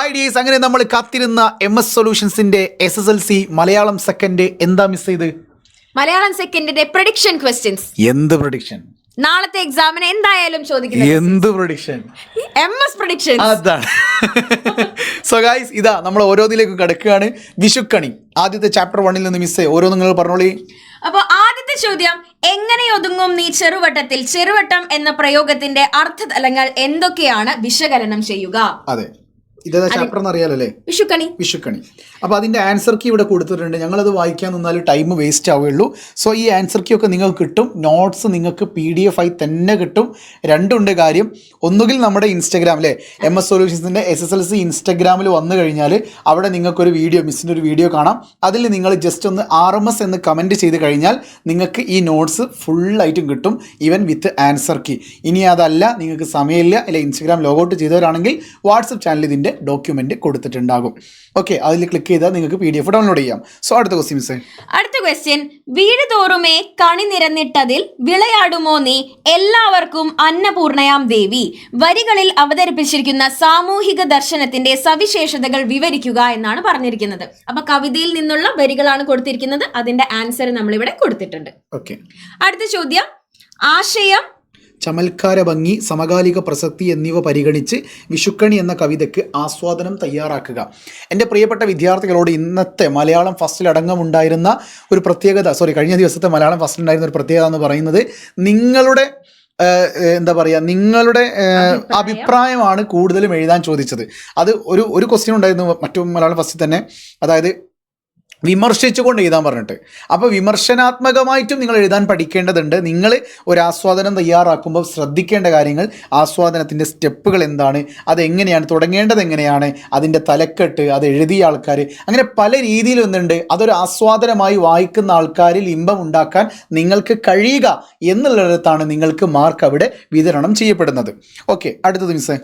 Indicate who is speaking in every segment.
Speaker 1: Hi ഡീസ്, അങ്ങനെ നമ്മൾ കാത്തിരുന്ന MS സൊല്യൂഷൻസിന്റെ SSLC മലയാളം സെക്കൻഡ് എന്താ മിസ് ചെയ്ത്?
Speaker 2: മലയാളം സെക്കൻഡിന്റെ പ്രഡിക്ഷൻ ക്വസ്റ്റ്യൻസ്.
Speaker 1: എന്ത് പ്രഡിക്ഷൻ?
Speaker 2: നാളത്തെ എക്സാമിന് എന്തായാലും ചോദിക്കുന്നത്.
Speaker 1: എന്ത് പ്രഡിക്ഷൻ?
Speaker 2: MS prediction.
Speaker 1: അതാണ്. സോ ഗൈസ്, ഇതാ നമ്മൾ ഓരോന്നിലേക്ക് കിടക്കുകയാണ്. വിഷുക്കണി ആദ്യത്തെ ചാപ്റ്റർ 1 നിന്ന് മിസ് ഓരോ നിങ്ങൾ പറഞ്ഞോളി.
Speaker 2: അപ്പൊ ആദ്യത്തെ ചോദ്യം, എങ്ങനെ ഒതുങ്ങും നീ ചെറുവട്ടത്തിൽ? ചെറുവട്ടം എന്ന പ്രയോഗത്തിന്റെ അർത്ഥതലങ്ങൾ എന്തൊക്കെയാണ് വിശകലനം ചെയ്യുക?
Speaker 1: അതെ, ഇതേതാ ചാപ്റ്റർ എന്ന് അറിയാലോ അല്ലേ? വിഷുക്കണി. അപ്പോൾ അതിൻ്റെ ആൻസർ കീ ഇവിടെ കൊടുത്തിട്ടുണ്ട്. ഞങ്ങളത് വായിക്കാൻ നിന്നാൽ ടൈം വേസ്റ്റ് ആവുകയുള്ളൂ. സോ ഈ ആൻസർ കീ ഒക്കെ നിങ്ങൾക്ക് കിട്ടും. നോട്ട്സ് നിങ്ങൾക്ക് PDF ആയി തന്നെ കിട്ടും. രണ്ടുണ്ട് കാര്യം. ഒന്നുകിൽ നമ്മുടെ ഇൻസ്റ്റഗ്രാം അല്ലേ, MS സൊല്യൂഷൻസിൻ്റെ SSLC ഇൻസ്റ്റഗ്രാമിൽ വന്നു കഴിഞ്ഞാൽ അവിടെ നിങ്ങൾക്കൊരു വീഡിയോ, മിസ്സിൻ്റെ ഒരു വീഡിയോ കാണാം. അതിൽ നിങ്ങൾ ജസ്റ്റ് ഒന്ന് RMS എന്ന് കമൻറ്റ് ചെയ്ത് കഴിഞ്ഞാൽ നിങ്ങൾക്ക് ഈ നോട്ട്സ് ഫുള്ളായിട്ടും കിട്ടും, ഈവൻ വിത്ത് ആൻസർ കീ. ഇനി അതല്ല, നിങ്ങൾക്ക് സമയമില്ല അല്ലെ, ഇൻസ്റ്റഗ്രാം ലോഗൗട്ട് ചെയ്തവരാണെങ്കിൽ വാട്സപ്പ് ചാനൽ ഇതിൻ്റെ ഡോക്യുമെന്റ് കൊടുത്തിട്ടുണ്ടാകും. ഓക്കെ, അതിൽ ക്ലിക്ക് ചെയ്താൽ നിങ്ങൾക്ക് PDF ഡൗൺലോഡ് ചെയ്യാം. സോ അടുത്ത ക്വസ്റ്റ്യൻ മിസ്സേ.
Speaker 2: അടുത്ത ക്വസ്റ്റ്യൻ, വീട് തോറുമേ കണി നിരന്നിട്ടതിൽ വിളയാടുമോ നീ, എല്ലാവർക്കും അന്നപൂർണയാം ദേവി. വരികളിൽ അവതരിപ്പിച്ചിരിക്കുന്ന സാമൂഹിക ദർശനത്തിന്റെ സവിശേഷതകൾ വിവരിക്കുക എന്നാണ് പറഞ്ഞിരിക്കുന്നത്. അപ്പൊ കവിതയിൽ നിന്നുള്ള വരികളാണ് കൊടുത്തിരിക്കുന്നത്. അതിന്റെ ആൻസർ നമ്മളിവിടെ കൊടുത്തിട്ടുണ്ട്.
Speaker 1: ഓക്കെ,
Speaker 2: അടുത്ത ചോദ്യം, ആശയം,
Speaker 1: ചമൽക്കാര ഭംഗി, സമകാലിക പ്രസക്തി എന്നിവ പരിഗണിച്ച് വിഷുക്കണി എന്ന കവിതയ്ക്ക് ആസ്വാദനം തയ്യാറാക്കുക. എൻ്റെ പ്രിയപ്പെട്ട വിദ്യാർത്ഥികളോട് ഇന്നത്തെ മലയാളം ഫസ്റ്റിലടങ്ങമുണ്ടായിരുന്ന ഒരു പ്രത്യേകത, കഴിഞ്ഞ ദിവസത്തെ മലയാളം ഫസ്റ്റിലുണ്ടായിരുന്ന ഒരു പ്രത്യേകത എന്ന് പറയുന്നത് നിങ്ങളുടെ എന്താ പറയുക, നിങ്ങളുടെ അഭിപ്രായമാണ് കൂടുതലും എഴുതാൻ ചോദിച്ചത്. അത് ഒരു ക്വസ്റ്റ്യൻ ഉണ്ടായിരുന്നു മറ്റു മലയാളം ഫസ്റ്റിൽ തന്നെ, അതായത് വിമർശിച്ചുകൊണ്ട് എഴുതാൻ പറഞ്ഞിട്ട്. അപ്പോൾ വിമർശനാത്മകമായിട്ടും നിങ്ങൾ എഴുതാൻ പഠിക്കേണ്ടതുണ്ട്. നിങ്ങൾ ഒരു ആസ്വാദനം തയ്യാറാക്കുമ്പോൾ ശ്രദ്ധിക്കേണ്ട കാര്യങ്ങൾ, ആസ്വാദനത്തിൻ്റെ സ്റ്റെപ്പുകൾ എന്താണ്, അതെങ്ങനെയാണ് തുടങ്ങേണ്ടത്, എങ്ങനെയാണ് അതിൻ്റെ തലക്കെട്ട്, അത് എഴുതിയ ആൾക്കാർ, അങ്ങനെ പല രീതിയിലും എന്തുണ്ട്, അതൊരു ആസ്വാദനമായി വായിക്കുന്ന ആൾക്കാരിൽ ഇമ്പം ഉണ്ടാക്കാൻ നിങ്ങൾക്ക് കഴിയുക എന്നുള്ളിടത്താണ് നിങ്ങൾക്ക് മാർക്ക് അവിടെ വിതരണം ചെയ്യപ്പെടുന്നത്. ഓക്കെ, അടുത്തത് മിസ്സേ.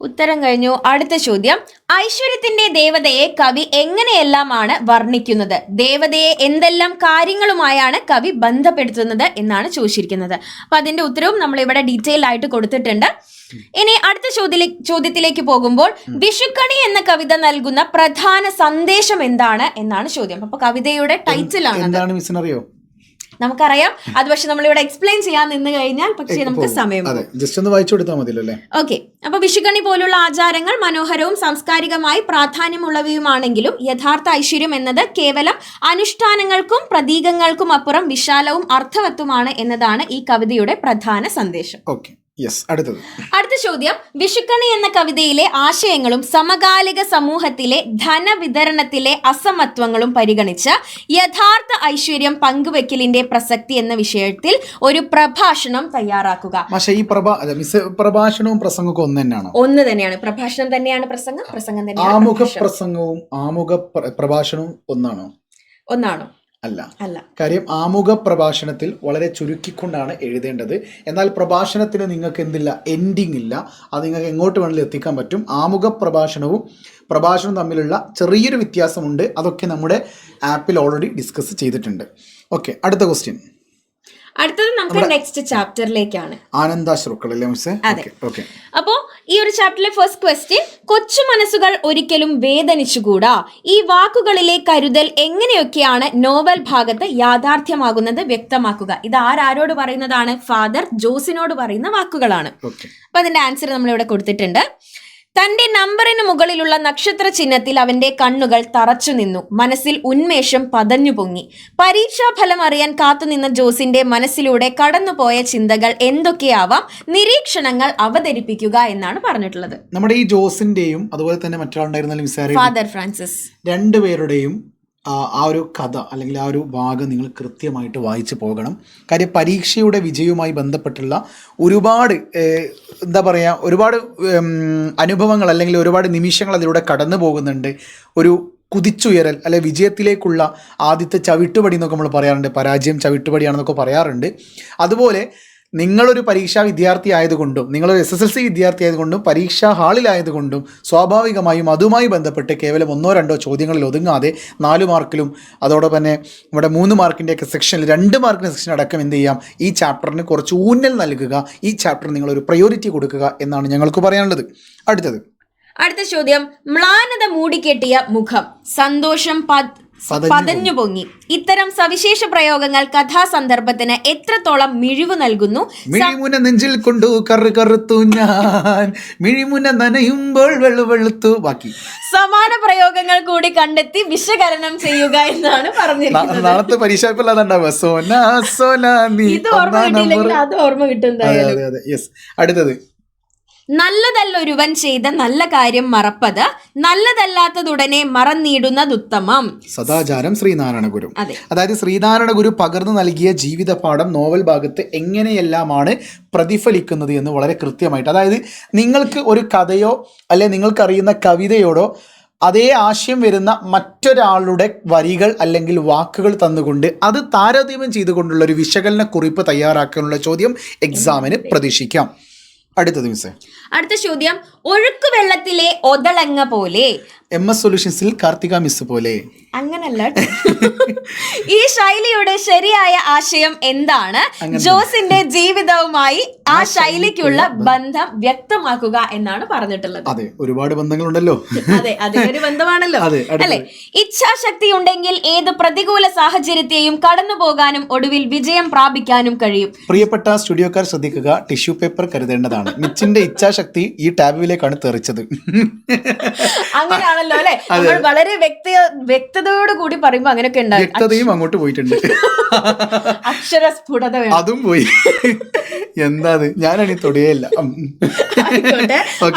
Speaker 2: ഉത്തരം കഴിഞ്ഞു. അടുത്ത ചോദ്യം, ഐശ്വര്യത്തിന്റെ ദേവതയെ കവി എങ്ങനെയെല്ലാമാണ് വർണ്ണിക്കുന്നത്? ദേവതയെ എന്തെല്ലാം കാര്യങ്ങളുമായാണ് കവി ബന്ധപ്പെടുത്തുന്നത് എന്നാണ് ചോദിച്ചിരിക്കുന്നത്. അപ്പൊ അതിന്റെ ഉത്തരവും നമ്മൾ ഇവിടെ ഡീറ്റെയിൽ ആയിട്ട് കൊടുത്തിട്ടുണ്ട്. ഇനി അടുത്ത ചോദ്യത്തിലേക്ക് പോകുമ്പോൾ, വിഷുക്കണി എന്ന കവിത നൽകുന്ന പ്രധാന സന്ദേശം എന്താണ് എന്നാണ് ചോദ്യം. അപ്പൊ കവിതയുടെ ടൈറ്റിൽ ആണ്, നമുക്കറിയാം. അത് പക്ഷെ നമ്മളിവിടെ എക്സ്പ്ലെയിൻ ചെയ്യാൻ നിന്ന് കഴിഞ്ഞാൽ പക്ഷേ നമുക്ക് സമയം ഓക്കെ. അപ്പൊ വിഷുക്കണി പോലുള്ള ആചാരങ്ങൾ മനോഹരവും സാംസ്കാരികമായി പ്രാധാന്യമുള്ളവയുമാണെങ്കിലും യഥാർത്ഥ ഐശ്വര്യം എന്നത് കേവലം അനുഷ്ഠാനങ്ങൾക്കും പ്രതീകങ്ങൾക്കും അപ്പുറം വിശാലവും അർത്ഥവത്തുമാണ് എന്നതാണ് ഈ കവിതയുടെ പ്രധാന സന്ദേശം. അടുത്ത ചോദ്യം, വിഷുക്കണി എന്ന കവിതയിലെ ആശയങ്ങളും സമകാലിക സമൂഹത്തിലെ ധനവിതരണത്തിലെ അസമത്വങ്ങളും പരിഗണിച്ച് യഥാർത്ഥ ഐശ്വര്യം പങ്കുവെക്കലിന്റെ പ്രസക്തി എന്ന വിഷയത്തിൽ ഒരു പ്രഭാഷണം തയ്യാറാക്കുക.
Speaker 1: ഈ പ്രഭാഷണവും പ്രസംഗവും ഒന്ന് തന്നെയാണ്.
Speaker 2: പ്രഭാഷണം തന്നെയാണ് പ്രസംഗം തന്നെയാണ്.
Speaker 1: ആമുഖ പ്രസംഗവും ആമുഖ പ്രഭാഷണവും ഒന്നാണോ? അല്ല. കാര്യം ആമുഖ പ്രഭാഷണത്തിൽ വളരെ ചുരുക്കിക്കൊണ്ടാണ് എഴുതേണ്ടത്. എന്നാൽ പ്രഭാഷണത്തിന് നിങ്ങൾക്ക് എന്തില്ല, എൻഡിങ് ഇല്ല. അത് നിങ്ങൾക്ക് എങ്ങോട്ട് വേണമെങ്കിലും എത്തിക്കാൻ പറ്റും. ആമുഖ പ്രഭാഷണം തമ്മിലുള്ള ചെറിയൊരു വ്യത്യാസമുണ്ട്. അതൊക്കെ നമ്മുടെ ആപ്പിൽ ഓൾറെഡി ഡിസ്കസ് ചെയ്തിട്ടുണ്ട്. ഓക്കെ, അടുത്ത ക്വസ്റ്റ്യൻ.
Speaker 2: അടുത്തത് നമുക്ക് നെക്സ്റ്റ് ചാപ്റ്ററിലേക്കാണ്. അപ്പോ ഈ ഒരു ചാപ്റ്ററിലെ ഫസ്റ്റ് ക്വസ്റ്റ്യൻ, കൊച്ചു മനസ്സുകൾ ഒരിക്കലും വേദനിച്ചുകൂടാ. ഈ വാക്കുകളിലെ കരുതൽ എങ്ങനെയൊക്കെയാണ് നോവൽ ഭാഗത്ത് യാഥാർത്ഥ്യമാകുന്നത് വ്യക്തമാക്കുക. ഇത് ആരോട് പറയുന്നതാണ്? ഫാദർ ജോസിനോട് പറയുന്ന വാക്കുകളാണ്. അപ്പൊ അതിന്റെ ആൻസർ നമ്മളിവിടെ കൊടുത്തിട്ടുണ്ട്. തന്റെ നമ്പറിന് മുകളിലുള്ള നക്ഷത്ര ചിഹ്നത്തിൽ അവന്റെ കണ്ണുകൾ തറച്ചു നിന്നു. മനസ്സിൽ ഉന്മേഷം പതഞ്ഞു പൊങ്ങി. പരീക്ഷാഫലം അറിയാൻ കാത്തുനിന്ന ജോസിന്റെ മനസ്സിലൂടെ കടന്നുപോയ ചിന്തകൾ എന്തൊക്കെയാവാം? നിരീക്ഷണങ്ങൾ അവതരിപ്പിക്കുക എന്നാണ് പറഞ്ഞിട്ടുള്ളത്.
Speaker 1: നമ്മുടെ ഈ ജോസിന്റെയും അതുപോലെ തന്നെ മറ്റൊരാളുണ്ടായിരുന്ന
Speaker 2: ഫാദർ ഫ്രാൻസിസ്,
Speaker 1: രണ്ടുപേരുടെയും ആ ഒരു കഥ അല്ലെങ്കിൽ ആ ഒരു ഭാഗം നിങ്ങൾ കൃത്യമായിട്ട് വായിച്ചു പോകണം. കാര്യം പരീക്ഷയുടെ വിജയവുമായി ബന്ധപ്പെട്ടുള്ള ഒരുപാട് ഒരുപാട് അനുഭവങ്ങൾ അല്ലെങ്കിൽ ഒരുപാട് നിമിഷങ്ങൾ അതിലൂടെ കടന്നു പോകുന്നുണ്ട്. ഒരു കുതിച്ചുയരൽ അല്ലെ വിജയത്തിലേക്കുള്ള ആദ്യത്തെ ചവിട്ടുപടി എന്നൊക്കെ നമ്മൾ പറയാറുണ്ട്. പരാജയം ചവിട്ടുപടിയാണെന്നൊക്കെ പറയാറുണ്ട്. അതുപോലെ നിങ്ങളൊരു പരീക്ഷാ വിദ്യാർത്ഥി ആയതുകൊണ്ടും നിങ്ങളൊരു SSLC വിദ്യാർത്ഥി ആയതുകൊണ്ടും പരീക്ഷാ ഹാളിലായതുകൊണ്ടും സ്വാഭാവികമായും അതുമായി ബന്ധപ്പെട്ട് കേവലം 1-2 ചോദ്യങ്ങളിൽ ഒതുങ്ങാതെ 4 മാർക്കിലും അതോടൊപ്പം തന്നെ ഇവിടെ 3 മാർക്കിൻ്റെയൊക്കെ സെക്ഷനിൽ 2 മാർക്കിൻ്റെ സെക്ഷൻ അടക്കം എന്ത് ചെയ്യാം, ഈ ചാപ്റ്ററിന് കുറച്ച് ഊന്നൽ നൽകുക, ഈ ചാപ്റ്റർ നിങ്ങളൊരു പ്രയോറിറ്റി കൊടുക്കുക എന്നാണ് ഞങ്ങൾക്ക് പറയാനുള്ളത്. അടുത്തത്
Speaker 2: അടുത്ത ചോദ്യം, മ്ലാനത മൂടിക്കെട്ടിയ മുഖം, സന്തോഷം പതഞ്ഞു പൊങ്ങി. ഇത്തരം സവിശേഷ പ്രയോഗങ്ങൾ കഥാസന്ദർഭത്തിന് എത്രത്തോളം മിഴിവ് നൽകുന്നു?
Speaker 1: മിഴിമുന നെഞ്ചിൽ കൊണ്ടു കറുത്തു ഞാൻ, മിഴിമുന നനയുമ്പോൾ വെളുത്തു. ബാക്കി
Speaker 2: സമാന പ്രയോഗങ്ങൾ കൂടി കണ്ടെത്തി വിശകലനം ചെയ്യുക എന്നാണ് പറഞ്ഞിരിക്കുന്നത്.
Speaker 1: നാളത്തെ പരീക്ഷാണ്ടാവുക. സോന സോന നീ.
Speaker 2: ഇത് ഓർമ്മ കിട്ടിയില്ലെങ്കിൽ അത് ഓർമ്മ കിട്ടും.
Speaker 1: അടുത്തത്,
Speaker 2: നല്ലതല്ലൊരുവൻ ചെയ്ത നല്ല കാര്യം മറപ്പത്, നല്ലതല്ലാത്തതുടനെ മറന്നിടുന്നതുത്തമം.
Speaker 1: സദാചാരം ശ്രീനാരായണ ഗുരു.
Speaker 2: അതെ,
Speaker 1: അതായത് ശ്രീനാരായണ ഗുരു പകർന്നു നൽകിയ ജീവിത പാഠം നോവൽ ഭാഗത്ത് എങ്ങനെയെല്ലാമാണ് പ്രതിഫലിക്കുന്നത് എന്ന് വളരെ കൃത്യമായിട്ട്, അതായത് നിങ്ങൾക്ക് ഒരു കഥയോ അല്ലെ നിങ്ങൾക്കറിയുന്ന കവിതയോടോ അതേ ആശയം വരുന്ന മറ്റൊരാളുടെ വരികൾ അല്ലെങ്കിൽ വാക്കുകൾ തന്നുകൊണ്ട് അത് താരതമ്യം ചെയ്തുകൊണ്ടുള്ള ഒരു വിശകലന കുറിപ്പ് തയ്യാറാക്കാനുള്ള ചോദ്യം എക്സാമിന് പ്രതീക്ഷിക്കാം. അടുത്തത് മിസ്സേ,
Speaker 2: അടുത്ത ചോദ്യം, ഒഴുക്ക് വെള്ളത്തിലെ ഒതളങ്ങ പോലെ.
Speaker 1: MS സൊല്യൂഷൻസിൽ കാർത്തിക മിസ് പോലെ.
Speaker 2: അങ്ങനല്ല. ഈ ശൈലിയുടെ ശരിയായ ആശയം എന്താണ്? ജോസിന്റെ ജീവിതവുമായി ആ ശൈലിക്കുള്ള ബന്ധം വ്യക്തമാക്കുക എന്നാണ് പറഞ്ഞിട്ടുള്ളത്.
Speaker 1: അതെ, ഒരുപാട് ബന്ധങ്ങളുണ്ടല്ലോ.
Speaker 2: അതെ, അതൊരു ബന്ധമാണല്ലോ അല്ലെ. ഇച്ഛാശക്തി ഉണ്ടെങ്കിൽ ഏത് പ്രതികൂല സാഹചര്യത്തെയും കടന്നു പോകാനും ഒടുവിൽ വിജയം പ്രാപിക്കാനും കഴിയും.
Speaker 1: പ്രിയപ്പെട്ട സ്റ്റുഡിയോക്കാർ ശ്രദ്ധിക്കുക, ടിഷ്യൂ പേപ്പർ കരുതേണ്ടതാണ്. മിച്ചിന്റെ ഇച്ഛാശക്തി ഈ ടാബിലേക്കാണ് തെറിച്ചത്.
Speaker 2: അങ്ങനെയാണല്ലോ അല്ലെ. നമ്മൾ വളരെ വ്യക്തതയോട് കൂടി പറയുമ്പോ അങ്ങനെയൊക്കെ ഉണ്ടാവും.
Speaker 1: വ്യക്തതയും അങ്ങോട്ട് പോയിട്ടുണ്ട്.
Speaker 2: അക്ഷരസ്ഫുടത
Speaker 1: അതും പോയി. എന്താ ഞാനാണ് തൊടിയല്ല.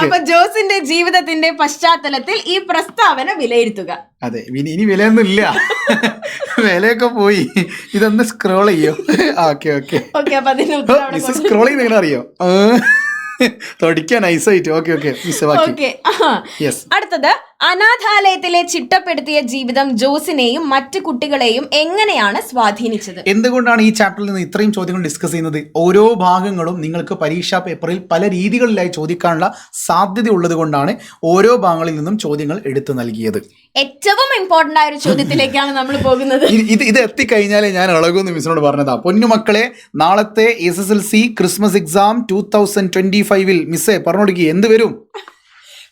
Speaker 2: അപ്പൊ ജോസിന്റെ ജീവിതത്തിന്റെ പശ്ചാത്തലത്തിൽ ഈ പ്രസ്താവന വിലയിരുത്തുക.
Speaker 1: അതെ, ഇനി വിലയൊന്നും ഇല്ല, വിലയൊക്കെ പോയി. ഇതൊന്ന് സ്ക്രോൾ ചെയ്യോ? Okay okay okay. അപ്പൊ സ്ക്രോൾ ചെയ്ത് എങ്ങനെ അറിയോ? തൊടിക്കാൻ നൈസായിട്ട്. Okay okay.
Speaker 2: അടുത്തത്, അനാഥാലയത്തിലെ ചിട്ടപ്പെടുത്തിയ ജീവിതം ജോസിനെയും മറ്റു കുട്ടികളെയും എങ്ങനെയാണ് സ്വാധീനിച്ചത്?
Speaker 1: എന്തുകൊണ്ടാണ് ഈ ചാപ്റ്ററിൽ നിന്ന് ഇത്രയും ചോദ്യങ്ങൾ ഡിസ്കസ് ചെയ്യുന്നത്? ഓരോ ഭാഗങ്ങളും നിങ്ങൾക്ക് പരീക്ഷാ പേപ്പറിൽ പല രീതികളിലായി ചോദിക്കാനുള്ള സാധ്യത ഉള്ളത് കൊണ്ടാണ് ഓരോ ഭാഗങ്ങളിൽ നിന്നും ചോദ്യങ്ങൾ എടുത്തു നൽകിയത്.
Speaker 2: ഏറ്റവും ഇമ്പോർട്ടന്റ് ആയ ഒരു ചോദ്യത്തിലേക്കാണ് നമ്മൾ പോകുന്നത്.
Speaker 1: ഇത് എത്തിക്കഴിഞ്ഞാലേ ഞാൻ ഇളകുമെന്ന് മിസ്സിനോട് പറഞ്ഞതാ. പൊന്നുമക്കളെ, നാളത്തെ SSLC ക്രിസ്മസ് എക്സാം 2025 മിസ്സേ പറഞ്ഞോടിക്കുക, എന്ത് വരും?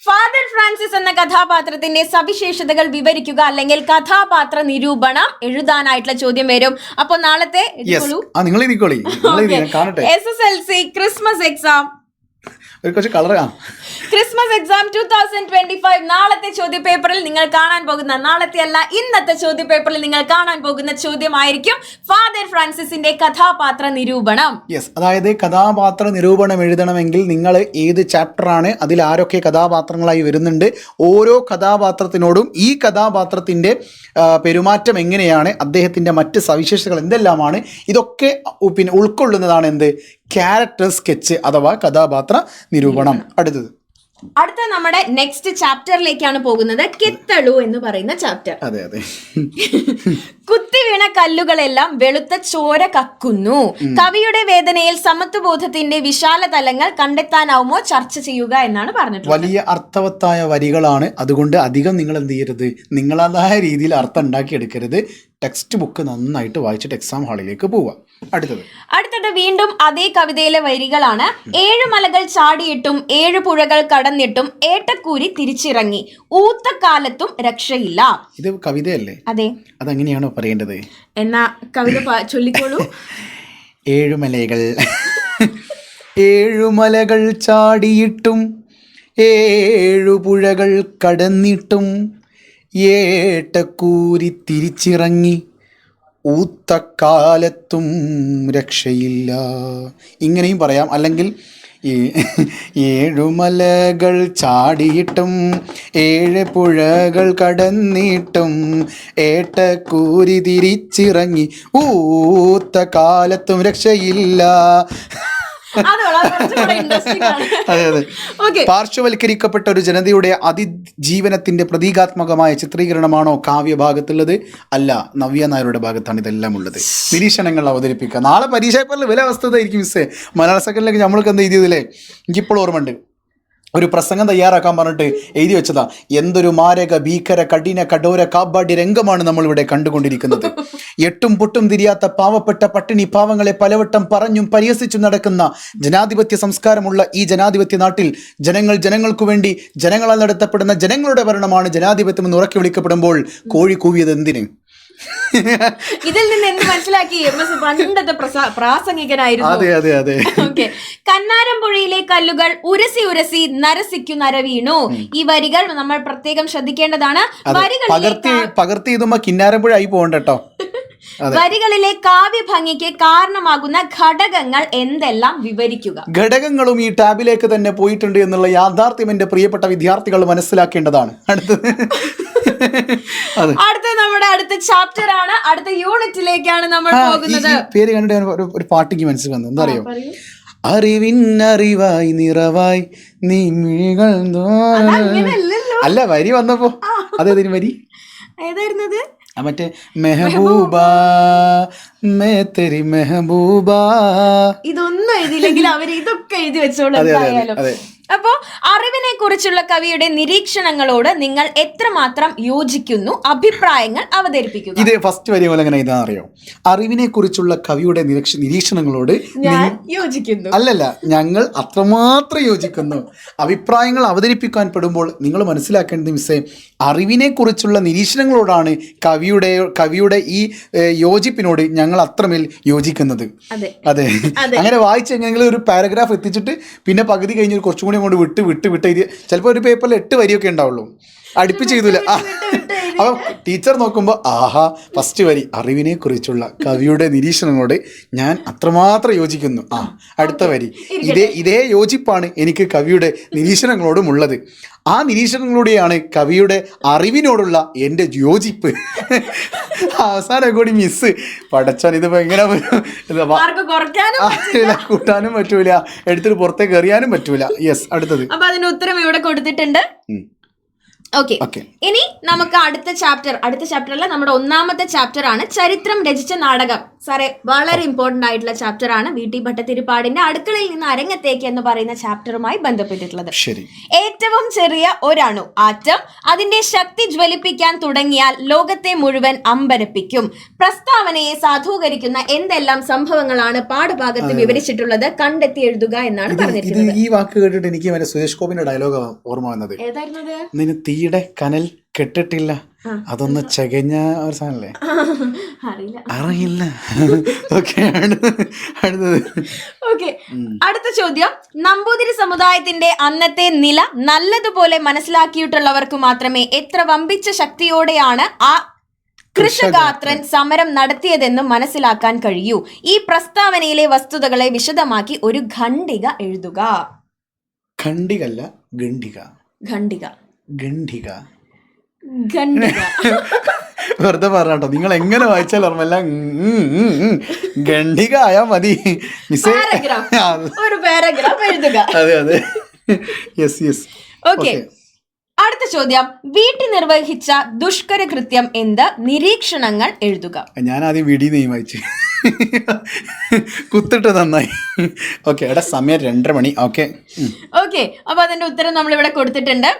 Speaker 2: ഫാദർ ഫ്രാൻസിസ് എന്ന കഥാപാത്രത്തിന്റെ സവിശേഷതകൾ വിവരിക്കുക, അല്ലെങ്കിൽ കഥാപാത്ര നിരൂപണം എഴുതാനായിട്ടുള്ള ചോദ്യം വരും. അപ്പൊ നാളത്തെ SSLC Christmas exam Christmas exam 2025 നാളത്തെ ചോദ്യ പേപ്പറിൽ നിങ്ങൾ കാണാൻ പോകുന്ന, നാളത്തെ അല്ല ഇന്നത്തെ ചോദ്യ പേപ്പറിൽ നിങ്ങൾ കാണാൻ പോകുന്ന ചോദ്യമായിരിക്കും ഫാദർ ഫ്രാൻസിസിന്റെ കഥാപാത്ര നിരൂപണം.
Speaker 1: അതായത് കഥാപാത്ര നിരൂപണം എഴുതണമെങ്കിൽ നിങ്ങൾ ഏത് ചാപ്റ്ററാണ്, അതിൽ ആരൊക്കെ കഥാപാത്രങ്ങളായി വരുന്നുണ്ട്, ഓരോ കഥാപാത്രത്തിനോടും ഈ കഥാപാത്രത്തിന്റെ പെരുമാറ്റം എങ്ങനെയാണ്, അദ്ദേഹത്തിന്റെ മറ്റ് സവിശേഷതകൾ എന്തെല്ലാമാണ്, ഇതൊക്കെ പിന്നെ ഉൾക്കൊള്ളുന്നതാണ് എന്ത്, ക്യാരക്ടർ സ്കെച്ച് അഥവാ കഥാപാത്ര നിരൂപണം.
Speaker 2: അടുത്ത നമ്മുടെ നെക്സ്റ്റ് ചാപ്റ്ററിലേക്കാണ് പോകുന്നത്, കിത്തളു എന്ന് പറയുന്ന ചാപ്റ്റർ.
Speaker 1: അതെ അതെ.
Speaker 2: കുത്തിവീണ കല്ലുകളെല്ലാം വെളുത്ത ചോര കക്കുന്നു. കവിയുടെ വേദനയിൽ സമത്വബോധത്തിന്റെ വിശാല തലങ്ങൾ കണ്ടെത്താനാവുമോ ചർച്ച ചെയ്യുക എന്നാണ് പറഞ്ഞിട്ടുള്ളത്.
Speaker 1: വലിയ അർത്ഥവത്തായ വരികളാണ്. അതുകൊണ്ട് അധികം നിങ്ങൾ എന്ത് ചെയ്യരുത്, നിങ്ങളതായ രീതിയിൽ അർത്ഥം ഉണ്ടാക്കിയെടുക്കരുത്. ടെക്സ്റ്റ് ബുക്ക് നന്നായിട്ട് വായിച്ചിട്ട് എക്സാം ഹാളിലേക്ക് പോവുക.
Speaker 2: അടുത്തത് വീണ്ടും അതേ കവിതയിലെ വരികളാണ്. 7 മലകൾ ചാടിയിട്ടും 7 പുഴകൾ കടന്നിട്ടും ഏട്ടക്കൂരി തിരിച്ചിറങ്ങി, ഊത്തക്കാലത്തും രക്ഷയില്ല.
Speaker 1: ഇത് കവിതയല്ലേ?
Speaker 2: അതെ.
Speaker 1: അതെങ്ങനെയാണോ പറയേണ്ടത്?
Speaker 2: എന്നാ കവിത ചൊല്ലിക്കോളൂ.
Speaker 1: 7 മലകൾ 7 മലകൾ ചാടിയിട്ടും 7 പുഴകൾ കടന്നിട്ടും ഏട്ടക്കൂരി തിരിച്ചിറങ്ങി, ഊത്തക്കാലത്തും രക്ഷയില്ല. ഇങ്ങനെയും പറയാം. അല്ലെങ്കിൽ 7 മലകൾ ചാടിയിട്ടും 7 പുഴകൾ കടന്നിട്ടും ഏട്ടക്കൂരി തിരിച്ചിറങ്ങി, ഊത്തക്കാലത്തും രക്ഷയില്ല. അതെ അതെ. പാർശ്വവൽക്കരിക്കപ്പെട്ട ഒരു ജനതയുടെ അതിജീവനത്തിന്റെ പ്രതീകാത്മകമായ ചിത്രീകരണമാണോ കാവ്യഭാഗത്തുള്ളത്? അല്ല, നവ്യ നായരുടെ ഭാഗത്താണ് ഇതെല്ലാം ഉള്ളത്. നിരീക്ഷണങ്ങൾ അവതരിപ്പിക്കുക. നാളെ പരീക്ഷ പേപ്പറിൽ വില അവസ്ഥയായിരിക്കും മിസ്സേ. മലയാള സെക്കൻഡിലേക്ക് നമ്മൾക്ക് എന്താ എഴുതിയതില്ലേ? എനിക്കിപ്പോൾ ഓർമ്മയുണ്ട്, ഒരു പ്രസംഗം തയ്യാറാക്കാൻ പറഞ്ഞിട്ട് എഴുതി വെച്ചതാ, എന്തൊരു മാരക ഭീകര കഠിന കഠോര കാബാഡ്യ രംഗമാണ് നമ്മളിവിടെ കണ്ടുകൊണ്ടിരിക്കുന്നത്. എട്ടും പൊട്ടും തിരിയാത്ത പാവപ്പെട്ട പട്ടിണി പാവങ്ങളെ പലവട്ടം പറഞ്ഞും പരിഹസിച്ചും നടക്കുന്ന ജനാധിപത്യ സംസ്കാരമുള്ള ഈ ജനാധിപത്യ നാട്ടിൽ ജനങ്ങൾക്കു വേണ്ടി ജനങ്ങളാൽ നടത്തപ്പെടുന്ന ജനങ്ങളുടെ ഭരണമാണ് ജനാധിപത്യം എന്ന് ഉറക്കി വിളിക്കപ്പെടുമ്പോൾ കോഴി കൂവിയത് എന്തിന്?
Speaker 2: ഇതിൽ നിന്ന് എന്ത് മനസ്സിലാക്കി? പണ്ടത്തെ പ്രാസംഗികനായിരുന്നു.
Speaker 1: അതെ അതെ അതെ.
Speaker 2: ഓക്കെ. കന്നാരമ്പുഴയിലെ കല്ലുകൾ ഉരസി ഉരസി നരസിക്കു നരവീണു. ഈ വരികൾ നമ്മൾ പ്രത്യേകം ശ്രദ്ധിക്കേണ്ടതാണ്.
Speaker 1: പകർത്തി ഇതുമ്പോ കിന്നാരമ്പുഴ ആയി പോകണ്ടോ?
Speaker 2: വരികളിലെ കാവ്യഭംഗിക്ക് കാരണമാകുന്ന ഘടകങ്ങൾ എന്തെല്ലാം വിവരിക്കുക.
Speaker 1: ഘടകങ്ങളും ഈ ടാബിലേക്ക് തന്നെ പോയിട്ടുണ്ട് എന്നുള്ള യാഥാർത്ഥ്യം എന്റെ പ്രിയപ്പെട്ട വിദ്യാർത്ഥികൾ മനസ്സിലാക്കേണ്ടതാണ്.
Speaker 2: അടുത്ത നമ്മുടെ അടുത്ത ചാപ്റ്റർ ആണ്, അടുത്ത യൂണിറ്റിലേക്കാണ് നമ്മൾ പോകുന്നത്.
Speaker 1: പേര് കണ്ടിട്ട് ഒരു പാട്ടിക്ക് മനസ്സിൽ വന്നു. എന്താ അറിയോ? അറിവിന്നറിവായി നിറവായി നീ മിഴികൾ. അല്ല, വരി വന്നപ്പോ അതേതിന് വരി
Speaker 2: ഏതായിരുന്നത്?
Speaker 1: മറ്റേ മെഹബൂബ മേ തെരി മെഹബൂബ.
Speaker 2: ഇതൊന്നും എഴുതിയില്ലെങ്കിൽ അവര് ഇതൊക്കെ എഴുതി വെച്ചോളൂ. അപ്പോ അറിവിനെ കുറിച്ചുള്ള കവിയുടെ നിരീക്ഷണങ്ങളോട് നിങ്ങൾ എത്രമാത്രം യോജിക്കുന്നു? അഭിപ്രായങ്ങൾ അവതരിപ്പിക്കുക.
Speaker 1: ഇത് ഫസ്റ്റ് വരി പോലെ എങ്ങനെ ഇതാ അറിയോ? അറിവിനെ കുറിച്ചുള്ള കവിയുടെ നിരീക്ഷണങ്ങളോട്
Speaker 2: ഞാൻ യോജിക്കുന്നു.
Speaker 1: അല്ലല്ല, ഞങ്ങൾ അത്രമാത്രം യോജിക്കുന്നു. അഭിപ്രായങ്ങൾ അവതരിപ്പിക്കാൻ പെടുമ്പോൾ നിങ്ങൾ മനസ്സിലാക്കേണ്ടത് മിസ്സേ, അറിവിനെ കുറിച്ചുള്ള നിരീക്ഷണങ്ങളോടാണ് കവിയുടെ ഈ യോജിപ്പിനോട് ഞങ്ങൾ അത്രമേൽ യോജിക്കുന്നത്. അതെ. അങ്ങനെ വായിച്ചെങ്കിൽ ഒരു പാരഗ്രാഫ് എത്തിച്ചിട്ട് പിന്നെ പകുതി കഴിഞ്ഞ് കുറച്ചും കൂടി കൊണ്ട് വിട്ട് ചിലപ്പോൾ ഒരു പേപ്പറിൽ 8 വരിയൊക്കെ ഉണ്ടാവുള്ളൂ, അടുപ്പിച്ച് ചെയ്തില്ല. അപ്പം ടീച്ചർ നോക്കുമ്പോൾ ആഹാ, ഫസ്റ്റ് വരി അറിവിനെ കുറിച്ചുള്ള കവിയുടെ നിരീക്ഷണങ്ങളോട് ഞാൻ അത്രമാത്രം യോജിക്കുന്നു. അടുത്ത വരി ഇതേ യോജിപ്പാണ് എനിക്ക് കവിയുടെ നിരീക്ഷണങ്ങളോടും ഉള്ളത്. ആ നിരീക്ഷണങ്ങളിലൂടെയാണ് കവിയുടെ അറിവിനോടുള്ള എൻ്റെ യോജിപ്പ്. അവസാനം കൂടി മിസ് പടച്ചാൻ ഇതിപ്പോ എങ്ങനെ കൂട്ടാനും പറ്റൂല, എടുത്തിട്ട് പുറത്തേക്ക് എറിയാനും പറ്റൂല. യെസ്, അടുത്തത്.
Speaker 2: അപ്പൊ അതിന് ഉത്തരം ഇവിടെ കൊടുത്തിട്ടുണ്ട്. ഓക്കെ, ഇനി നമുക്ക് അടുത്ത ചാപ്റ്റർ അല്ല, നമ്മുടെ ഒന്നാമത്തെ ചാപ്റ്റർ ആണ് ചരിത്രം രചിച്ച നാടകം. സാറേ, വളരെ ഇമ്പോർട്ടന്റ് ആയിട്ടുള്ള ചാപ്റ്റർ ആണ്. വി.ടി. ഭട്ടതിരിപ്പാടിന്റെ അടുക്കളയിൽ നിന്ന് അരങ്ങത്തേക്ക് എന്ന് പറയുന്ന ചാപ്റ്ററുമായി ബന്ധപ്പെട്ടിട്ടുള്ളത്. ഏറ്റവും ചെറിയ ഒരണു ആറ്റം അതിന്റെ ശക്തി ജ്വലിപ്പിക്കാൻ തുടങ്ങിയാൽ ലോകത്തെ മുഴുവൻ അമ്പരപ്പിക്കും. പ്രസ്താവനയെ സാധൂകരിക്കുന്ന എന്തെല്ലാം സംഭവങ്ങളാണ് പാഠഭാഗത്ത് വിവരിച്ചിട്ടുള്ളത് കണ്ടെത്തി എഴുതുക എന്നാണ് പറഞ്ഞിരിക്കുന്നത്.
Speaker 1: ഈ വാക്ക് കേട്ടിട്ട് എനിക്ക് സുരേഷ് ഗോപിന്റെ ഡയലോഗ് ഓർമ്മ വന്നത്.
Speaker 2: ഏതായിരുന്നത്?
Speaker 1: തീയുടെ കനൽ കെട്ടിട്ടില്ല, അതൊന്ന് ചകഞ്ഞ ഒരു സാധനല്ലേ? അറിയില്ല.
Speaker 2: അടുത്ത ചോദ്യം. നമ്പൂതിരി സമുദായത്തിന്റെ അന്നത്തെ നില നല്ലതുപോലെ മനസ്സിലാക്കിയിട്ടുള്ളവർക്ക് മാത്രമേ എത്ര വമ്പിച്ച ശക്തിയോടെയാണ് ആ കൃഷഗാത്രൻ സമരം നടത്തിയതെന്ന് മനസ്സിലാക്കാൻ കഴിയൂ. ഈ പ്രസ്താവനയിലെ വസ്തുതകളെ വിശദമാക്കി ഒരു ഖണ്ഡിക എഴുതുക.
Speaker 1: ഖണ്ഡികല്ല, ഗണ്ഡിക.
Speaker 2: ഖണ്ഡിക.
Speaker 1: ഗണ്ഡിക.
Speaker 2: ഖണ്ഡിക.
Speaker 1: വെറുതെ പറഞ്ഞോ, നിങ്ങൾ എങ്ങനെ വായിച്ചാൽ ഓർമ്മല്ല. ഗണ്ഡിക ആയാ മതി മിസ്സേ.
Speaker 2: ഒരു പാരഗ്രാഫ് എഴുതുക.
Speaker 1: അതെ അതെ. Yes yes.
Speaker 2: ഓക്കെ. അടുത്ത ചോദ്യം. വീട്ടിൽ നിർവഹിച്ച ദുഷ്കര കൃത്യം എന്ത്? നിരീക്ഷണങ്ങൾ എഴുതുക.
Speaker 1: ഞാൻ ആദ്യം വീഡിയോ നെയ്യും വായിച്ചു, കുത്തിട്ട് നന്നായി. ഓക്കെ, എടാ സമയം 2:30 മണി. ഓക്കെ.
Speaker 2: അപ്പൊ അതിന്റെ ഉത്തരം നമ്മൾ ഇവിടെ കൊടുത്തിട്ടുണ്ട്.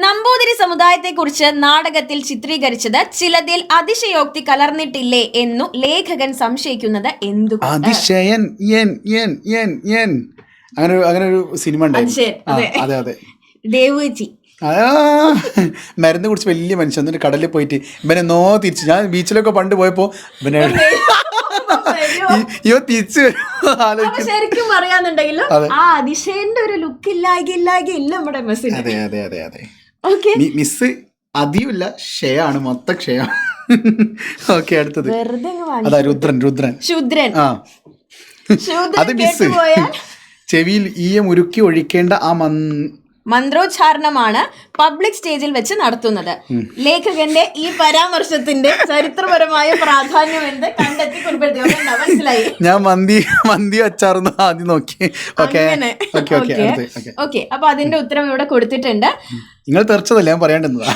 Speaker 2: നമ്പൂതിരി സമുദായത്തെ കുറിച്ച് നാടകത്തിൽ ചിത്രീകരിച്ചത് ചിലതിൽ അതിശയോക്തി കലർന്നിട്ടില്ലേ എന്നു ലേഖകൻ സംശയിക്കുന്നത് എന്തു?
Speaker 1: അതിശയൻ അങ്ങനെ ഒരു സിനിമ ഉണ്ടായിരുന്നു. അതെ അതെ.
Speaker 2: ദേവുജി
Speaker 1: മരുന്ന് കുടിച്ച് വലിയ മനുഷ്യൻ എന്നിട്ട് കടലിൽ പോയിട്ട് ഇവനെ തിരിച്ച്, ഞാൻ ബീച്ചിലൊക്കെ പണ്ട് പോയപ്പോ ഇവനെ തിരിച്ച്
Speaker 2: ശരിക്കും പറയാന്നുണ്ടെങ്കിലും ആ അതിശയന്റെ ഒരു ലുക്ക് ഇല്ല നമ്മുടെ മിസ്സിന്.
Speaker 1: അതെ അതെ അതെ അതെ. മിസ് അതിയുമില്ല, ക്ഷയാണ്, മൊത്തം ക്ഷയാണ്. ഓക്കെ, അടുത്തത്. അതാ രുദ്രൻ. അത് മിസ് ചെവിയിൽ ഈയം ഉരുക്കി ഒഴിക്കേണ്ട ആ
Speaker 2: മന്ത്രോച്ചാരണമാണ് പബ്ലിക് സ്റ്റേജിൽ വെച്ച് നടത്തുന്നത്. ലേഖകന്റെ ഈ പരാമർശത്തിന്റെ ചരിത്രപരമായ പ്രാധാന്യം എന്ത് കണ്ടെത്തി കുറിപ്പെടുത്തി മനസ്സിലായി.
Speaker 1: ഞാൻ മന്തി അച്ചാർന്ന് ആദ്യം നോക്കി.
Speaker 2: ഓക്കെ, അപ്പൊ അതിന്റെ ഉത്തരം ഇവിടെ കൊടുത്തിട്ടുണ്ട്.
Speaker 1: നിങ്ങൾ തെറിച്ചതല്ല, ഞാൻ പറയേണ്ടതാ.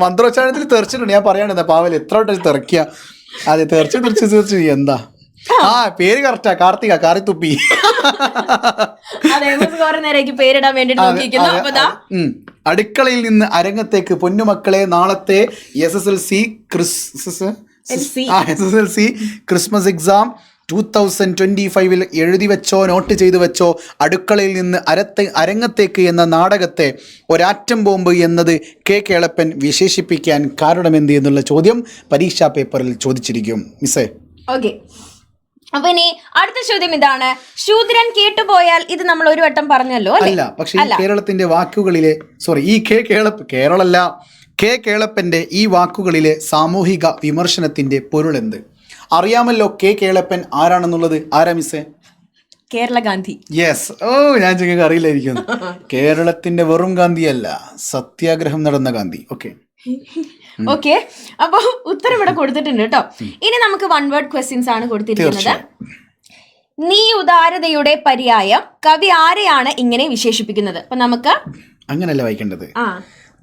Speaker 1: മന്ത്രോച്ചാരണത്തിൽ തെറിച്ചിട്ടുണ്ട്, ഞാൻ പറയേണ്ടതാ. പാവൽ എത്ര വട്ടം തെറിക്കുക. അതെ, തെറിച്ച് എന്താ ആ പേര് കറക്റ്റാ, കാർത്തിക കാറിത്തുപ്പി.
Speaker 2: അതെ, കുറെ നേരേക്ക് പേരിടാൻ വേണ്ടിട്ട് നോക്കിയിരിക്കുന്നു. അപ്പൊ ദാ
Speaker 1: അടുക്കളയിൽ നിന്ന് അരങ്ങത്തേക്ക് പൊന്നുമക്കളെ നാളത്തെ SSLC ക്രിസ്മസ് എക്സാം 2025 എഴുതി വെച്ചോ, നോട്ട് ചെയ്തു വെച്ചോ. അടുക്കളയിൽ നിന്ന് അരങ്ങത്തേക്ക് എന്ന നാടകത്തെ ഒരാറ്റം ബോംബ് എന്നത് കെ കേളപ്പൻ വിശേഷിപ്പിക്കാൻ കാരണമെന്ത് എന്നുള്ള ചോദ്യം പരീക്ഷാ പേപ്പറിൽ ചോദിച്ചിരിക്കും മിസ്സേ.
Speaker 2: ഓക്കെ, അപ്പൊ ഇനി അടുത്ത ചോദ്യം ഇതാണ്. ശൂദ്രൻ കേട്ടുപോയാൽ, ഇത് നമ്മൾ ഒരു വട്ടം പറഞ്ഞല്ലോ
Speaker 1: അല്ല, പക്ഷെ ഈ കേരളത്തിന്റെ വാക്കുകളിലെ ഈ കെ കേളപ്പന്റെ ഈ വാക്കുകളിലെ സാമൂഹിക വിമർശനത്തിന്റെ പൊരുളെന്ത്? അറിയാമല്ലോ കെ കേളപ്പൻ ആരാണെന്നുള്ളത്. ആരാ മിസ്സേ?
Speaker 2: കേരള ഗാന്ധി.
Speaker 1: യെസ്. ഞാൻ നിങ്ങൾക്ക് അറിയില്ലായിരിക്കുന്നു. കേരളത്തിന്റെ വെറും ഗാന്ധിയല്ല, സത്യാഗ്രഹം നടന്ന ഗാന്ധി.
Speaker 2: ഓക്കെ, അപ്പൊ ഉത്തരം ഇവിടെ കൊടുത്തിട്ടുണ്ട് കേട്ടോ. ഇനി നമുക്ക് 1 വേർഡ് ക്വസ്റ്റ്യൻസ് ആണ് കൊടുത്തിരിക്കുന്നത്. നീ ഉദാരതയുടെ പര്യായം കവി ആരെയാണ് ഇങ്ങനെ വിശേഷിപ്പിക്കുന്നത്? അപ്പൊ നമുക്ക്
Speaker 1: അങ്ങനല്ല വായിക്കേണ്ടത്.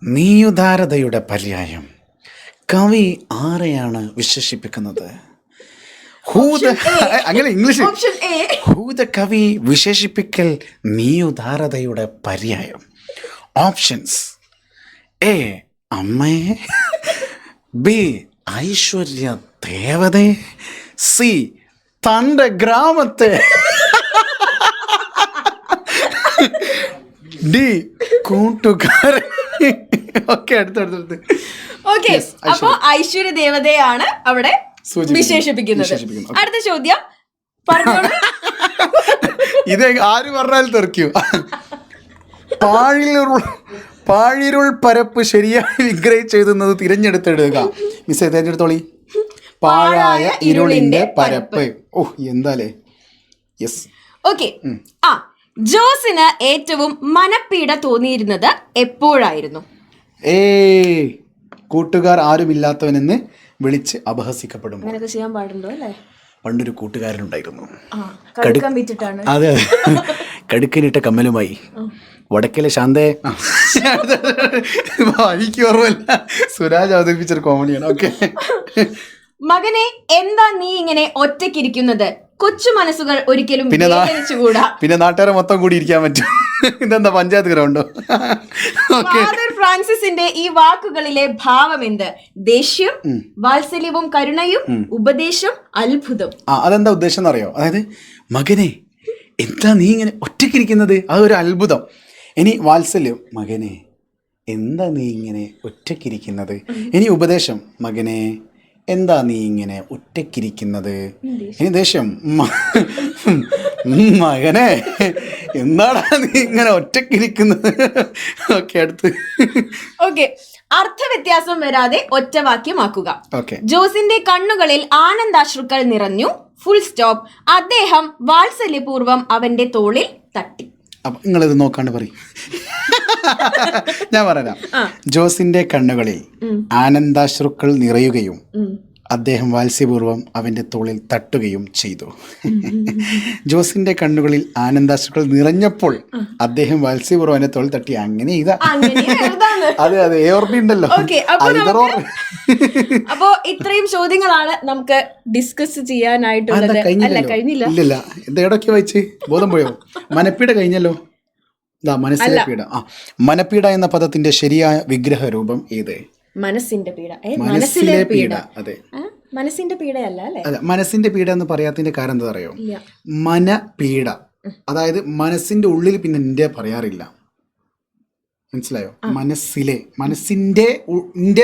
Speaker 1: നീ ഉദാരതയുടെ പര്യായം കവി ആരെയാണ് വിശേഷിപ്പിക്കുന്നത്? അങ്ങനെ ഇംഗ്ലീഷ്. കവി വിശേഷിപ്പിക്കൽ നീ ഉദാരതയുടെ പര്യായം. ഓപ്ഷൻസ്: എ അമ്മയെ, ബി ഐശ്വര്യ ദേവതയെ, സി തന്റെ ഗ്രാമത്തെ, ഡി കൂട്ടുകാരൻ. അടുത്തടുത്ത്.
Speaker 2: ഓക്കെ, അപ്പൊ ഐശ്വര്യ ദേവതയാണ് അവിടെ വിശേഷിപ്പിക്കുന്നത്. അടുത്ത ചോദ്യം പറഞ്ഞോളൂ.
Speaker 1: ഇത് ആര് പറഞ്ഞാൽ തെറിക്കൂ. പാഴിരുൾ പരപ്പ് ശരിയായി വിഗ്രഹിച്ചെഴുതുന്നത് തിരഞ്ഞെടുത്തെടുക്കുക. മിസ്സേ തിരഞ്ഞെടുത്തോളി. പാഴായ ഇരുളിന്റെ പരപ്പ്. എന്താലേ. യെസ്.
Speaker 2: ഓക്കെ, ജോസിന് ഏറ്റവും മനപ്പീഡ തോന്നിയിരുന്നത് എപ്പോഴായിരുന്നു?
Speaker 1: കൂട്ടുകാർ ആരുമില്ലാത്തവനെന്ന് വിളിച്ച് അപഹസിക്കപ്പെടും.
Speaker 2: ചെയ്യാൻ പാടുണ്ടോ അല്ലേ?
Speaker 1: പണ്ടൊരു കൂട്ടുകാരനുണ്ടായിരുന്നു.
Speaker 2: അതെ,
Speaker 1: കടുക്കനിട്ട കമ്മലുമായി വടക്കലെ ശാന്തേ. എനിക്ക് ഓർമ്മയില്ല. സുരാജ് അവതരിപ്പിച്ചൊരു കോമഡിയാണ്. ഓക്കെ.
Speaker 2: മകനെ, എന്താ നീ ഇങ്ങനെ ഒറ്റയ്ക്കിരിക്കുന്നത്? കൊച്ചു മനസ്സുകൾ ഒരിക്കലും വേദനിച്ചുകൂടാ.
Speaker 1: പിന്നെ നാട്ടുകാരെ മൊത്തം കൂടി ഇരിക്കാൻ പറ്റും. ഇതെന്താ പഞ്ചായത്ത് ഗ്രൗണ്ടോ?
Speaker 2: ഫാദർ ഫ്രാൻസിസിന്റെ ഈ വാക്കുകളിലെ ഭാവം എന്ത്? ദേഷ്യം, വാത്സല്യവും കരുണയും, ഉപദേശം, അത്ഭുതം.
Speaker 1: അതെന്താ ഉദ്ദേശം എന്നറിയോ? അതായത് മകനെ എന്താ നീ ഇങ്ങനെ ഒറ്റയ്ക്കിരിക്കുന്നത്, അതൊരു അത്ഭുതം. ഇനി വാത്സല്യം, മകനെ എന്താ നീ ഇങ്ങനെ ഒറ്റയ്ക്കിരിക്കുന്നത്. ഇനി ഉപദേശം, മകനെ എന്താ നീ ഇങ്ങനെ ഒറ്റയ്ക്കിരിക്കുന്നത്. ഇനി ദേഷ്യം, മകനെ എന്താടാ നീ ഇങ്ങനെ ഒറ്റയ്ക്കിരിക്കുന്നത്. അടുത്ത്.
Speaker 2: അർത്ഥവ്യത്യാസം വരാതെ ഒറ്റ വാക്യമാക്കുക. ജോസിന്റെ കണ്ണുകളിൽ ആനന്ദാശ്രുക്കൾ നിറഞ്ഞു. Full stop. അദ്ദേഹം വാത്സല്യപൂർവ്വം അവന്റെ തോളിൽ തട്ടി.
Speaker 1: അപ്പൊ നിങ്ങളിത് നോക്കാണ്ട് പറയും. ഞാൻ പറയാം. ജോസിന്റെ കണ്ണുകളിൽ ആനന്ദാശ്രുക്കൾ നിറയുകയും അദ്ദേഹം വാത്സ്യപൂർവ്വം അവന്റെ തോളിൽ തട്ടുകയും ചെയ്തു. ജോസിന്റെ കണ്ണുകളിൽ ആനന്ദാശ്രുക്കൾ നിറഞ്ഞപ്പോൾ അദ്ദേഹം വാത്സ്യപൂർവ്വം അവന്റെ തോളിൽ തട്ടി. അങ്ങനെ ഇതാ. അതെ, ഓർമ്മയുണ്ടല്ലോ.
Speaker 2: അപ്പോ ഇത്രയും ചോദ്യങ്ങളാണ് നമുക്ക് ഡിസ്കസ് ചെയ്യാനായിട്ടുള്ളത്.
Speaker 1: ഇല്ല, ഇതേടൊക്കെ വായിച്ച് ബോധം പോയോ? മനപ്പീട കഴിഞ്ഞല്ലോ. മനസ്സിലെ പീഡ. മനപ്പീഡ എന്ന പദത്തിന്റെ ശരിയായ വിഗ്രഹ രൂപം ഏത്?
Speaker 2: മനസ്സിന്റെ പീഡ.
Speaker 1: മനസ്സിലെ പീഡ. അതെ,
Speaker 2: മനസ്സിന്റെ പീഡയല്ല അല്ലേ?
Speaker 1: അല്ല, മനസ്സിന്റെ പീഡ എന്ന് പറയാത്തതിന്റെ കാരണം എന്താ അറിയോ? മനപീഡ, അതായത് മനസ്സിന്റെ ഉള്ളിൽ പിന്നെ എന്റെ പറയാറില്ല. മനസ്സിലായോ? മനസ്സിന്റെ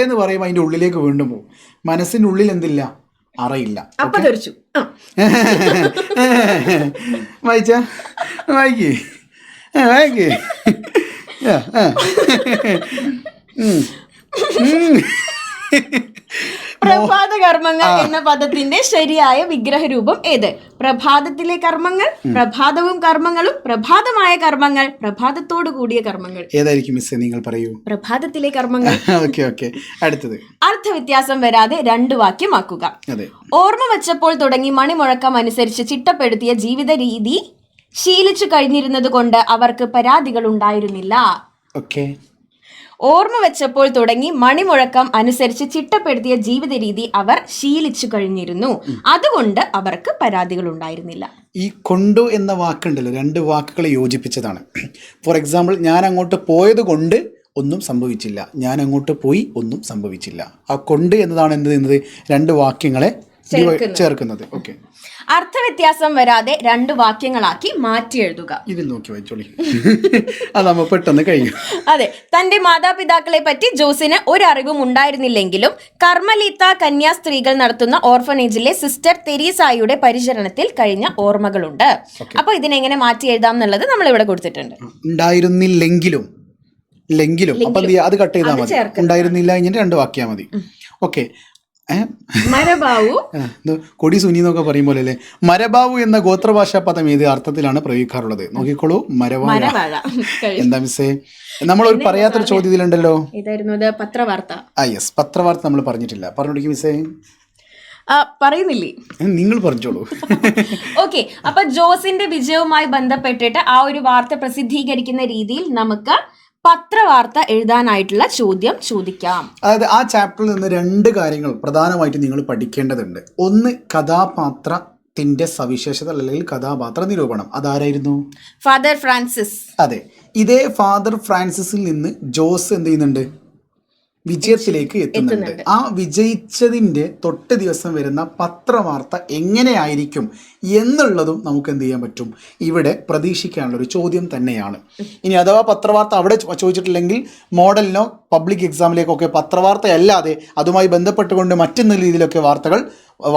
Speaker 1: എന്ന് പറയുമ്പോൾ അതിന്റെ ഉള്ളിലേക്ക് വീണ്ടും പോകും. മനസ്സിന്റെ ഉള്ളിൽ എന്തില്ല, അറിയില്ല. വായിക്കേ.
Speaker 2: പ്രഭാത കർമ്മങ്ങൾ എന്ന പദത്തിന്റെ ശരിയായ വിഗ്രഹ രൂപം ഏത്? പ്രഭാതത്തിലെ കർമ്മങ്ങൾ, പ്രഭാതവും കർമ്മങ്ങളും, പ്രഭാതമായ കർമ്മങ്ങൾ, പ്രഭാതത്തോടു കൂടിയ കർമ്മങ്ങൾ.
Speaker 1: ഏതായിരിക്കും മിസ്സേ, നിങ്ങൾ പറയൂ.
Speaker 2: പ്രഭാതത്തിലെ കർമ്മങ്ങൾ.
Speaker 1: അടുത്തത്.
Speaker 2: അർത്ഥവ്യത്യാസം വരാതെ 2 വാക്യമാക്കുക. ഓർമ്മ വച്ചപ്പോൾ തുടങ്ങി മണിമുഴക്കം അനുസരിച്ച് ചിട്ടപ്പെടുത്തിയ ജീവിത രീതി ശീലിച്ചു കഴിഞ്ഞിരുന്നത് കൊണ്ട് അവർക്ക് പരാതികൾ ഉണ്ടായിരുന്നില്ല. ഓർമ്മ വെച്ചപ്പോൾ തുടങ്ങി മണിമുഴക്കം അനുസരിച്ച് ചിട്ടപ്പെടുത്തിയ ജീവിത രീതി അവർ ശീലിച്ചു കഴിഞ്ഞിരുന്നു. അതുകൊണ്ട് അവർക്ക് പരാതികൾ ഉണ്ടായിരുന്നില്ല.
Speaker 1: ഈ കൊണ്ടു എന്ന വാക്കുണ്ടല്ലോ, രണ്ട് വാക്കുകളെ യോജിപ്പിച്ചതാണ്. ഫോർ എക്സാമ്പിൾ, ഞാൻ അങ്ങോട്ട് പോയത് കൊണ്ട് ഒന്നും സംഭവിച്ചില്ല, ഞാൻ അങ്ങോട്ട് പോയി ഒന്നും സംഭവിച്ചില്ല. ആ കൊണ്ട് എന്നതാണ് എന്ത് ചെയ്യുന്നത്, രണ്ട് വാക്യങ്ങളെ ചേർക്കുന്നത്. ഓക്കെ,
Speaker 2: അർത്ഥവ്യത്യാസം വരാതെ രണ്ട് വാക്യങ്ങളാക്കി മാറ്റി എഴുതുക.
Speaker 1: ഇതിൽ നോക്കി വായിച്ചോളി, അതാകുമ്പോൾ പെട്ടെന്ന് കഴിയും.
Speaker 2: അതെ, തന്റെ മാതാപിതാക്കളെ പറ്റി ജോസിന് ഒരറിവും ഉണ്ടായിരുന്നില്ലെങ്കിലും കർമ്മലീത്ത കന്യാസ്ത്രീകൾ നടത്തുന്ന ഓർഫനേജിലെ സിസ്റ്റർ തെരീസായുടെ പരിചരണത്തിൽ കഴിഞ്ഞ ഓർമ്മകളുണ്ട്. അപ്പൊ ഇതിനെങ്ങനെ മാറ്റി എഴുതാം എന്നുള്ളത് നമ്മൾ ഇവിടെ കൊടുത്തിട്ടുണ്ട്.
Speaker 1: ഉണ്ടായിരുന്നില്ലെങ്കിലും അപ്പൊ അത് കട്ട് ചെയ്താൽ മതി. ഉണ്ടായിരുന്നില്ല കഴിഞ്ഞിട്ട് രണ്ട് വാക്യാ മതി. ഓക്കെ,
Speaker 2: മരബാവു
Speaker 1: കൊടി സുനി എന്നൊക്കെ പറയും പോലെ അല്ലേ. മരബാവു എന്ന ഗോത്രഭാഷാ പദം ഏത് അർത്ഥത്തിലാണ് പ്രയോഗിക്കാറുള്ളത്? നോക്കിക്കോളൂ, മരവാഴ. എന്താ മിസ്സേ, നമ്മളൊരു പറയാത്തൊരു ചോദ്യത്തിലുണ്ടല്ലോ,
Speaker 2: പത്രവാർത്ത.
Speaker 1: യെസ്, പത്രവാർത്ത നമ്മൾ പറഞ്ഞിട്ടില്ല. പറഞ്ഞോടിക്കും മിസ്സേ.
Speaker 2: പറയുന്നില്ലേ,
Speaker 1: നിങ്ങൾ പറഞ്ഞോളൂ.
Speaker 2: ഓക്കെ, അപ്പൊ ജോസിന്റെ വിജയവുമായി ബന്ധപ്പെട്ടിട്ട് ആ ഒരു വാർത്ത പ്രസിദ്ധീകരിക്കുന്ന രീതിയിൽ നമുക്ക് പത്രവാർത്ത എഴുതാനായിട്ടുള്ള ചോദ്യം ചോദിക്കാം.
Speaker 1: അതായത് ആ ചാപ്റ്ററിൽ നിന്ന് രണ്ട് കാര്യങ്ങൾ പ്രധാനമായിട്ട് നിങ്ങൾ പഠിക്കേണ്ടതുണ്ട്. ഒന്ന്, കഥാപാത്രത്തിന്റെ സവിശേഷത അല്ലെങ്കിൽ കഥാപാത്ര നിരൂപണം. അതാരായിരുന്നു?
Speaker 2: Father Francis.
Speaker 1: അതെ, ഇതേ ഫാദർ ഫ്രാൻസിസിൽ നിന്ന് ജോസ് എന്ത് ചെയ്യുന്നുണ്ട്? വിജയത്തിലേക്ക് എത്തുന്നുണ്ട്. ആ വിജയിച്ചതിൻ്റെ തൊട്ട് ദിവസം വരുന്ന പത്രവാർത്ത എങ്ങനെയായിരിക്കും എന്നുള്ളതും നമുക്ക് എന്ത് ചെയ്യാൻ പറ്റും, ഇവിടെ പ്രതീക്ഷിക്കാനുള്ള ഒരു ചോദ്യം തന്നെയാണ്. ഇനി അഥവാ പത്രവാർത്ത അവിടെ ചോദിച്ചിട്ടില്ലെങ്കിൽ മോഡലിനോ പബ്ലിക് എക്സാമിലേക്കൊക്കെ പത്രവാർത്ത അല്ലാതെ അതുമായി ബന്ധപ്പെട്ടുകൊണ്ട് മറ്റൊന്ന രീതിയിലൊക്കെ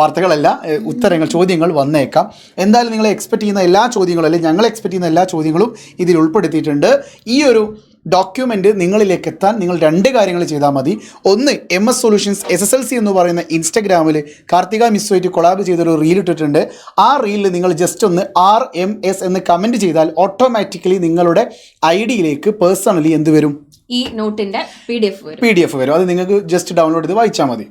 Speaker 1: വാർത്തകളല്ല ഉത്തരങ്ങൾ, ചോദ്യങ്ങൾ വന്നേക്കാം. എന്തായാലും നിങ്ങൾ എക്സ്പെക്ട് ചെയ്യുന്ന എല്ലാ ചോദ്യങ്ങളും അല്ലെങ്കിൽ ഞങ്ങൾ എക്സ്പെക്ട് ചെയ്യുന്ന എല്ലാ ചോദ്യങ്ങളും ഇതിൽ ഉൾപ്പെടുത്തിയിട്ടുണ്ട്. ഈ ഒരു ഡോക്യുമെൻ്റ് നിങ്ങളിലേക്ക് എത്താൻ നിങ്ങൾ രണ്ട് കാര്യങ്ങൾ ചെയ്താൽ മതി. ഒന്ന്, MS സൊല്യൂഷൻസ് SSLC എന്ന് പറയുന്ന ഇൻസ്റ്റഗ്രാമിൽ കാർത്തിക മിസ്സുമായിട്ട് കൊളാബ് ചെയ്തൊരു റീൽ ഇട്ടിട്ടുണ്ട്. ആ റീലിൽ നിങ്ങൾ ജസ്റ്റ് ഒന്ന് RMS എന്ന് കമൻറ്റ് ചെയ്താൽ ഓട്ടോമാറ്റിക്കലി നിങ്ങളുടെ ഐഡിയിലേക്ക് പേഴ്സണലി എന്ത് വരും?
Speaker 2: ഈ നോട്ടിൻ്റെ
Speaker 1: PDF വരും. അത് നിങ്ങൾക്ക് ജസ്റ്റ് ഡൗൺലോഡ് ചെയ്ത് വായിച്ചാൽ മതി.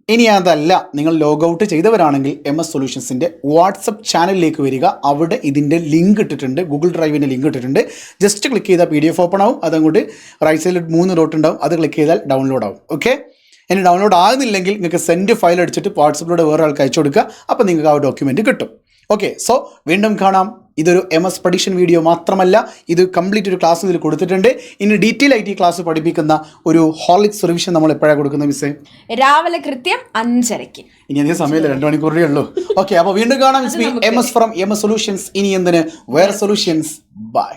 Speaker 1: ഇനി അതല്ല, നിങ്ങൾ ലോഗൗട്ട് ചെയ്തവരാണെങ്കിൽ MS സൊല്യൂഷൻസിൻ്റെ വാട്സപ്പ് ചാനലിലേക്ക് വരിക. അവിടെ ഇതിൻ്റെ ലിങ്ക് ഇട്ടിട്ടുണ്ട്, ഗൂഗിൾ ഡ്രൈവിൻ്റെ ലിങ്ക് ഇട്ടിട്ടുണ്ട്. ജസ്റ്റ് ക്ലിക്ക് ചെയ്താൽ PDF ഓപ്പൺ ആവും. അതങ്ങോട്ട് റൈറ്റ് സൈഡിൽ 3 ഡോട്ട് ഉണ്ടാവും, അത് ക്ലിക്ക് ചെയ്താൽ ഡൗൺലോഡ് ആവും. ഓക്കെ, ഇനി ഡൗൺലോഡ് ആകുന്നില്ലെങ്കിൽ നിങ്ങൾക്ക് സെൻഡ് ഫയൽ അടിച്ചിട്ട് വാട്സപ്പിലൂടെ വേറെ ആൾക്ക് അയച്ചു കൊടുക്കുക. അപ്പോൾ നിങ്ങൾക്ക് ആ ഡോക്യുമെൻറ്റ് കിട്ടും. ഓക്കെ, സോ വീണ്ടും കാണാം. ഇതൊരു MS പ്രഡിക്ഷൻ വീഡിയോ മാത്രമല്ല, ഇത് കംപ്ലീറ്റ് ഒരു ക്ലാസ് ഇതിൽ കൊടുത്തിട്ടുണ്ട്. ഇനി ഡീറ്റെയിൽ ആയിട്ട് ഈ ക്ലാസ് പഠിപ്പിക്കുന്ന ഒരു ഹോളിക്സ് റിവിഷൻ നമ്മൾ എപ്പോഴാണ് കൊടുക്കുന്നത് മിസ്സേ?
Speaker 2: രാവിലെ കൃത്യം 5:30.
Speaker 1: ഇനി അധികം സമയമില്ല, 2 മണിക്കൂറേ ഉള്ളൂ. ഓക്കെ, അപ്പോൾ വീണ്ടും കാണാം. MS from MS solutions. ഇനി എന്തിന് വേറെ സൊല്യൂഷൻസ്. ബൈ.